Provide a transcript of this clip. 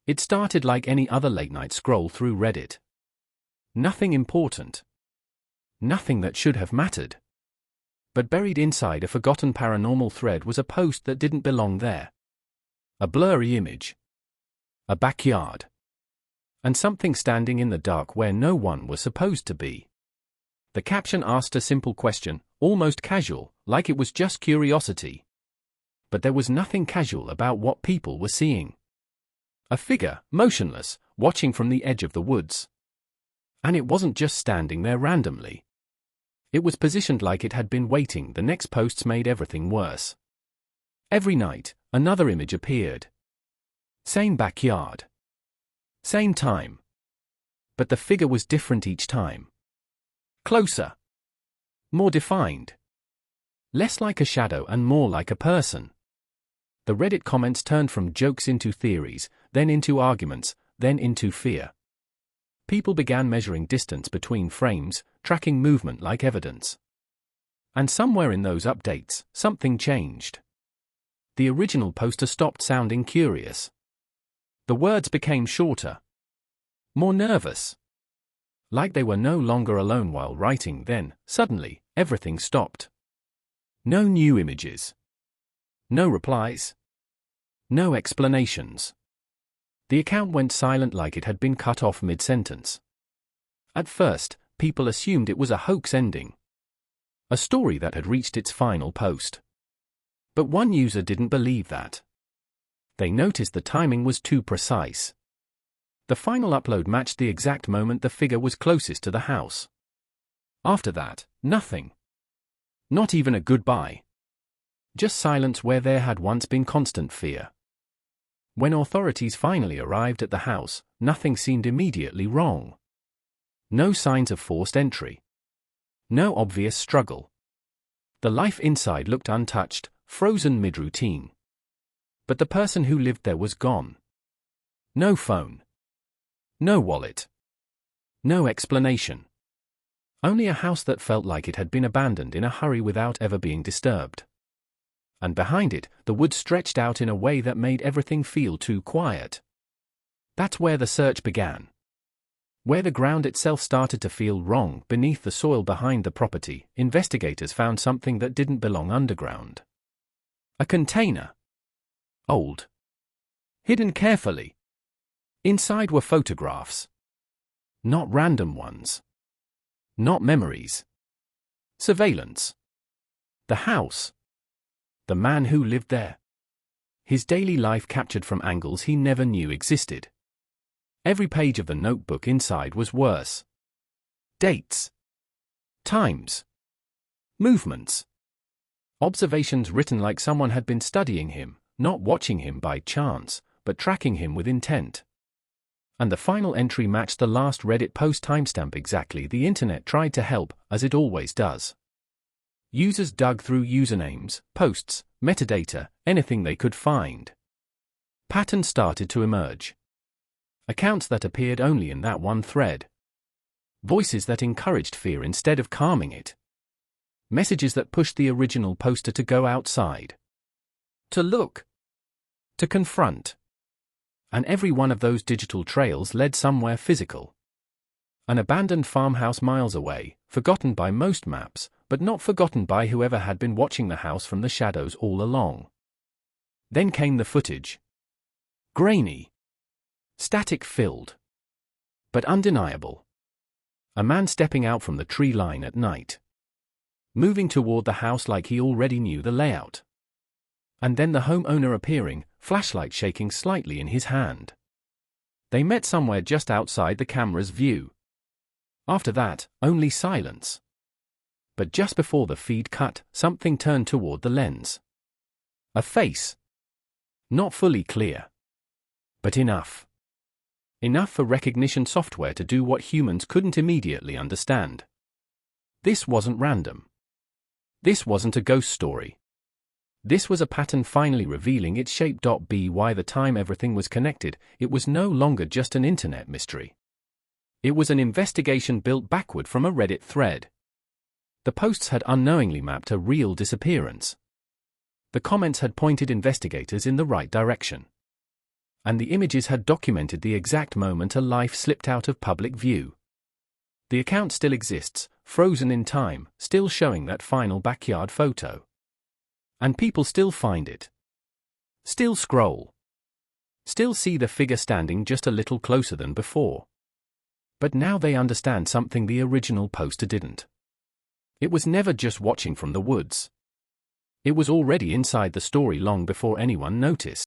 It started like any other late-night scroll through Reddit. Nothing important. Nothing that should have mattered. But buried inside a forgotten paranormal thread was a post that didn't belong there. A blurry image. A backyard. And something standing in the dark where no one was supposed to be. The caption asked a simple question, almost casual, like it was just curiosity. But there was nothing casual about what people were seeing. A figure, motionless, watching from the edge of the woods. And it wasn't just standing there randomly. It was positioned like it had been waiting. The next posts made everything worse. Every night, another image appeared. Same backyard. Same time. But the figure was different each time. Closer. More defined. Less like a shadow and more like a person. The Reddit comments turned from jokes into theories, then into arguments, then into fear. People began measuring distance between frames, tracking movement like evidence. And somewhere in those updates, something changed. The original poster stopped sounding curious. The words became shorter. More nervous. Like they were no longer alone while writing. Then, suddenly, everything stopped. No new images. No replies. No explanations. The account went silent like it had been cut off mid-sentence. At first, people assumed it was a hoax ending. A story that had reached its final post. But one user didn't believe that. They noticed the timing was too precise. The final upload matched the exact moment the figure was closest to the house. After that, nothing. Not even a goodbye. Just silence where there had once been constant fear. When authorities finally arrived at the house, nothing seemed immediately wrong. No signs of forced entry. No obvious struggle. The life inside looked untouched, frozen mid-routine. But the person who lived there was gone. No phone. No wallet. No explanation. Only a house that felt like it had been abandoned in a hurry without ever being disturbed. And behind it, the woods stretched out in a way that made everything feel too quiet. That's where the search began. Where the ground itself started to feel wrong. Beneath the soil behind the property, investigators found something that didn't belong underground. A container. Old. Hidden carefully. Inside were photographs. Not random ones. Not memories. Surveillance. The house. The man who lived there. His daily life captured from angles he never knew existed. Every page of the notebook inside was worse. Dates. Times. Movements. Observations written like someone had been studying him, not watching him by chance, but tracking him with intent. And the final entry matched the last Reddit post timestamp exactly. The internet tried to help, as it always does. Users dug through usernames, posts, metadata, anything they could find. Patterns started to emerge. Accounts that appeared only in that one thread. Voices that encouraged fear instead of calming it. Messages that pushed the original poster to go outside. To look. To confront. And every one of those digital trails led somewhere physical. An abandoned farmhouse miles away, forgotten by most maps, but not forgotten by whoever had been watching the house from the shadows all along. Then came the footage. Grainy. Static-filled. But undeniable. A man stepping out from the tree line at night. Moving toward the house like he already knew the layout. And then the homeowner appearing, flashlight shaking slightly in his hand. They met somewhere just outside the camera's view. After that, only silence. But just before the feed cut, something turned toward the lens. A face. Not fully clear. But enough. Enough for recognition software to do what humans couldn't immediately understand. This wasn't random. This wasn't a ghost story. This was a pattern finally revealing its shape. By the time everything was connected, it was no longer just an internet mystery. It was an investigation built backward from a Reddit thread. The posts had unknowingly mapped a real disappearance. The comments had pointed investigators in the right direction. And the images had documented the exact moment a life slipped out of public view. The account still exists, frozen in time, still showing that final backyard photo. And people still find it. Still scroll. Still see the figure standing just a little closer than before. But now they understand something the original poster didn't. It was never just watching from the woods. It was already inside the story long before anyone noticed.